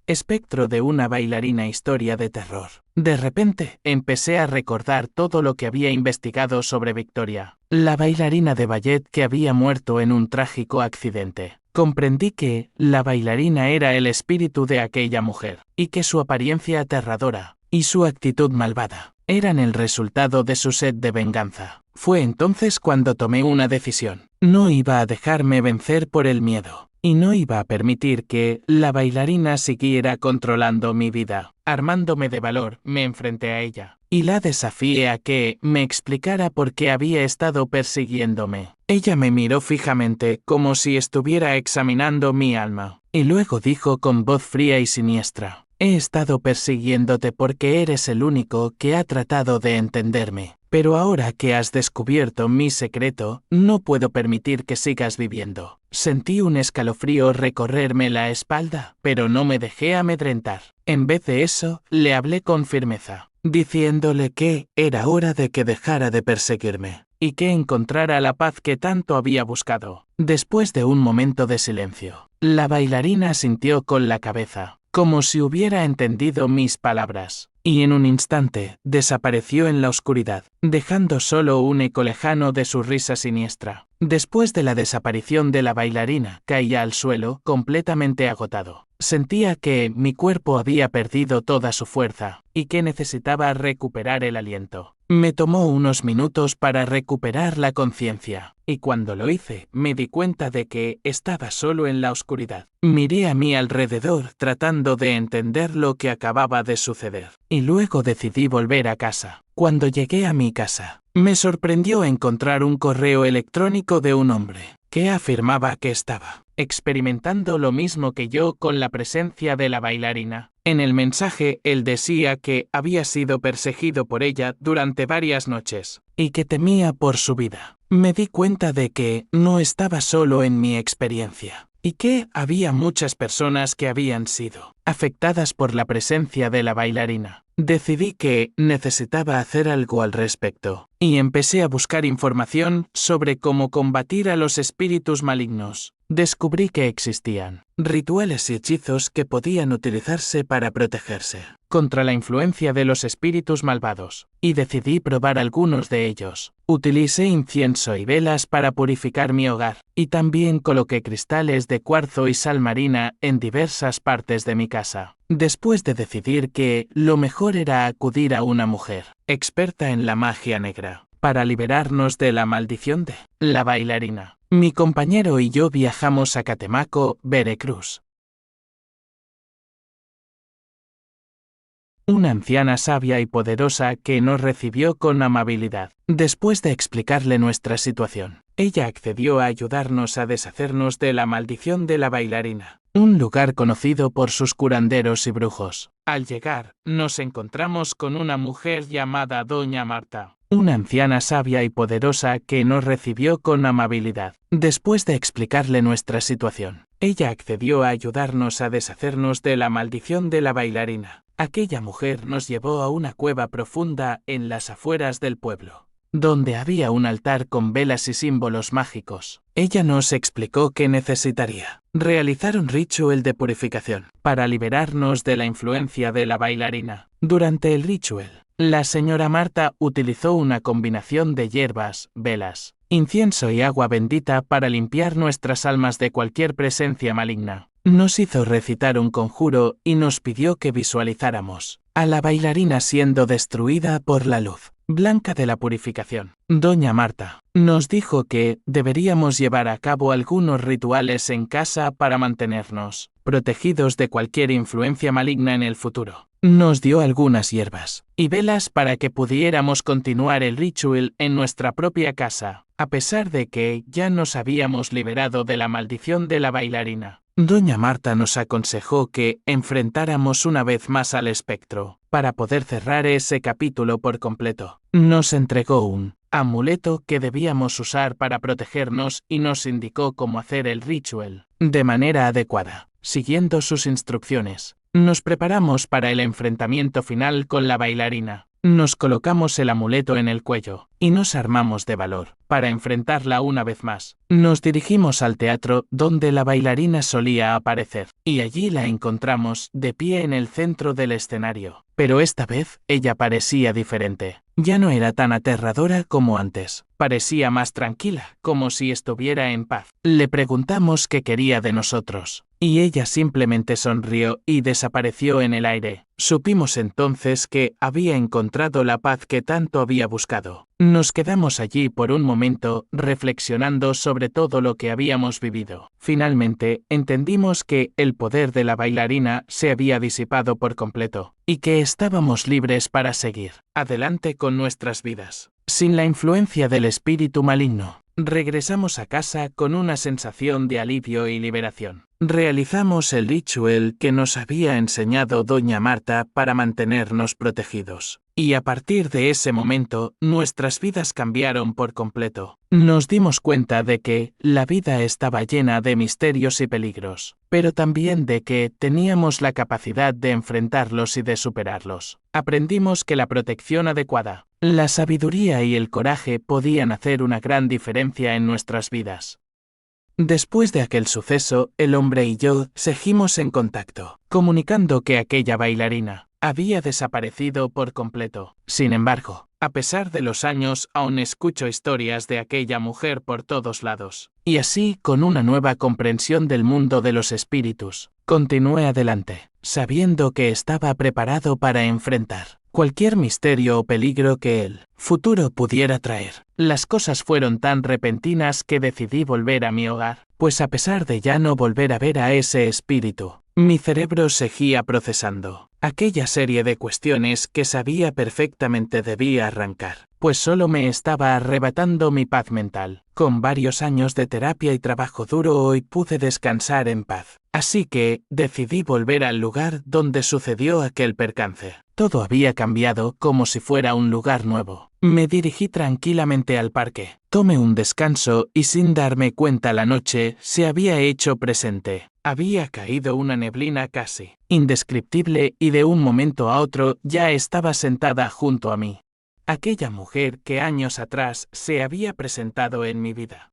Espectro de una bailarina, historia de terror. De repente, empecé a recordar todo lo que había investigado sobre Victoria, la bailarina de ballet que había muerto en un trágico accidente. Comprendí que la bailarina era el espíritu de aquella mujer, y que su apariencia aterradora y su actitud malvada eran el resultado de su sed de venganza. Fue entonces cuando tomé una decisión. No iba a dejarme vencer por el miedo, y no iba a permitir que la bailarina siguiera controlando mi vida. Armándome de valor, me enfrenté a ella, y la desafié a que me explicara por qué había estado persiguiéndome. Ella me miró fijamente, como si estuviera examinando mi alma, y luego dijo con voz fría y siniestra: he estado persiguiéndote porque eres el único que ha tratado de entenderme. Pero ahora que has descubierto mi secreto, no puedo permitir que sigas viviendo. Sentí un escalofrío recorrerme la espalda, pero no me dejé amedrentar. En vez de eso, le hablé con firmeza, diciéndole que era hora de que dejara de perseguirme, y que encontrara la paz que tanto había buscado. Después de un momento de silencio, la bailarina asintió con la cabeza, como si hubiera entendido mis palabras, y en un instante desapareció en la oscuridad, dejando solo un eco lejano de su risa siniestra. Después de la desaparición de la bailarina, caía al suelo, completamente agotado. Sentía que mi cuerpo había perdido toda su fuerza, y que necesitaba recuperar el aliento. Me tomó unos minutos para recuperar la conciencia, y cuando lo hice, me di cuenta de que estaba solo en la oscuridad. Miré a mi alrededor tratando de entender lo que acababa de suceder, y luego decidí volver a casa. Cuando llegué a mi casa, me sorprendió encontrar un correo electrónico de un hombre que afirmaba que estaba experimentando lo mismo que yo con la presencia de la bailarina. En el mensaje, él decía que había sido perseguido por ella durante varias noches, y que temía por su vida. Me di cuenta de que no estaba solo en mi experiencia, y que había muchas personas que habían sido afectadas por la presencia de la bailarina. Decidí que necesitaba hacer algo al respecto, y empecé a buscar información sobre cómo combatir a los espíritus malignos. Descubrí que existían rituales y hechizos que podían utilizarse para protegerse contra la influencia de los espíritus malvados, y decidí probar algunos de ellos. Utilicé incienso y velas para purificar mi hogar, y también coloqué cristales de cuarzo y sal marina en diversas partes de mi casa. Después de decidir que lo mejor era acudir a una mujer experta en la magia negra para liberarnos de la maldición de la bailarina, mi compañero y yo viajamos a Catemaco, Veracruz. Una anciana sabia y poderosa que nos recibió con amabilidad. Después de explicarle nuestra situación, ella accedió a ayudarnos a deshacernos de la maldición de la bailarina, un lugar conocido por sus curanderos y brujos. Al llegar, nos encontramos con una mujer llamada Doña Marta, una anciana sabia y poderosa que nos recibió con amabilidad. Después de explicarle nuestra situación, ella accedió a ayudarnos a deshacernos de la maldición de la bailarina. Aquella mujer nos llevó a una cueva profunda en las afueras del pueblo, donde había un altar con velas y símbolos mágicos. Ella nos explicó que necesitaría realizar un ritual de purificación para liberarnos de la influencia de la bailarina. Durante el ritual, la señora Marta utilizó una combinación de hierbas, velas, incienso y agua bendita para limpiar nuestras almas de cualquier presencia maligna. Nos hizo recitar un conjuro y nos pidió que visualizáramos a la bailarina siendo destruida por la luz blanca de la purificación. Doña Marta nos dijo que deberíamos llevar a cabo algunos rituales en casa para mantenernos protegidos de cualquier influencia maligna en el futuro. Nos dio algunas hierbas y velas para que pudiéramos continuar el ritual en nuestra propia casa, a pesar de que ya nos habíamos liberado de la maldición de la bailarina. Doña Marta nos aconsejó que enfrentáramos una vez más al espectro, para poder cerrar ese capítulo por completo. Nos entregó un amuleto que debíamos usar para protegernos y nos indicó cómo hacer el ritual de manera adecuada. Siguiendo sus instrucciones, nos preparamos para el enfrentamiento final con la bailarina. Nos colocamos el amuleto en el cuello, y nos armamos de valor, para enfrentarla una vez más. Nos dirigimos al teatro donde la bailarina solía aparecer, y allí la encontramos, de pie en el centro del escenario. Pero esta vez, ella parecía diferente. Ya no era tan aterradora como antes. Parecía más tranquila, como si estuviera en paz. Le preguntamos qué quería de nosotros, y ella simplemente sonrió y desapareció en el aire. Supimos entonces que había encontrado la paz que tanto había buscado. Nos quedamos allí por un momento, reflexionando sobre todo lo que habíamos vivido. Finalmente, entendimos que el poder de la bailarina se había disipado por completo, y que estábamos libres para seguir adelante con nuestras vidas, sin la influencia del espíritu maligno. Regresamos a casa con una sensación de alivio y liberación. Realizamos el ritual que nos había enseñado doña Marta para mantenernos protegidos. Y a partir de ese momento, nuestras vidas cambiaron por completo. Nos dimos cuenta de que la vida estaba llena de misterios y peligros, pero también de que teníamos la capacidad de enfrentarlos y de superarlos. Aprendimos que la protección adecuada, la sabiduría y el coraje podían hacer una gran diferencia en nuestras vidas. Después de aquel suceso, el hombre y yo seguimos en contacto, comunicando que aquella bailarina había desaparecido por completo. Sin embargo, a pesar de los años, aún escucho historias de aquella mujer por todos lados. Y así, con una nueva comprensión del mundo de los espíritus, continué adelante, sabiendo que estaba preparado para enfrentar cualquier misterio o peligro que el futuro pudiera traer. Las cosas fueron tan repentinas que decidí volver a mi hogar, pues a pesar de ya no volver a ver a ese espíritu, mi cerebro seguía procesando aquella serie de cuestiones que sabía perfectamente debía arrancar, pues solo me estaba arrebatando mi paz mental. Con varios años de terapia y trabajo duro hoy pude descansar en paz. Así que, decidí volver al lugar donde sucedió aquel percance. Todo había cambiado como si fuera un lugar nuevo. Me dirigí tranquilamente al parque. Tomé un descanso y sin darme cuenta la noche se había hecho presente. Había caído una neblina casi indescriptible y de un momento a otro ya estaba sentada junto a mí. Aquella mujer que años atrás se había presentado en mi vida.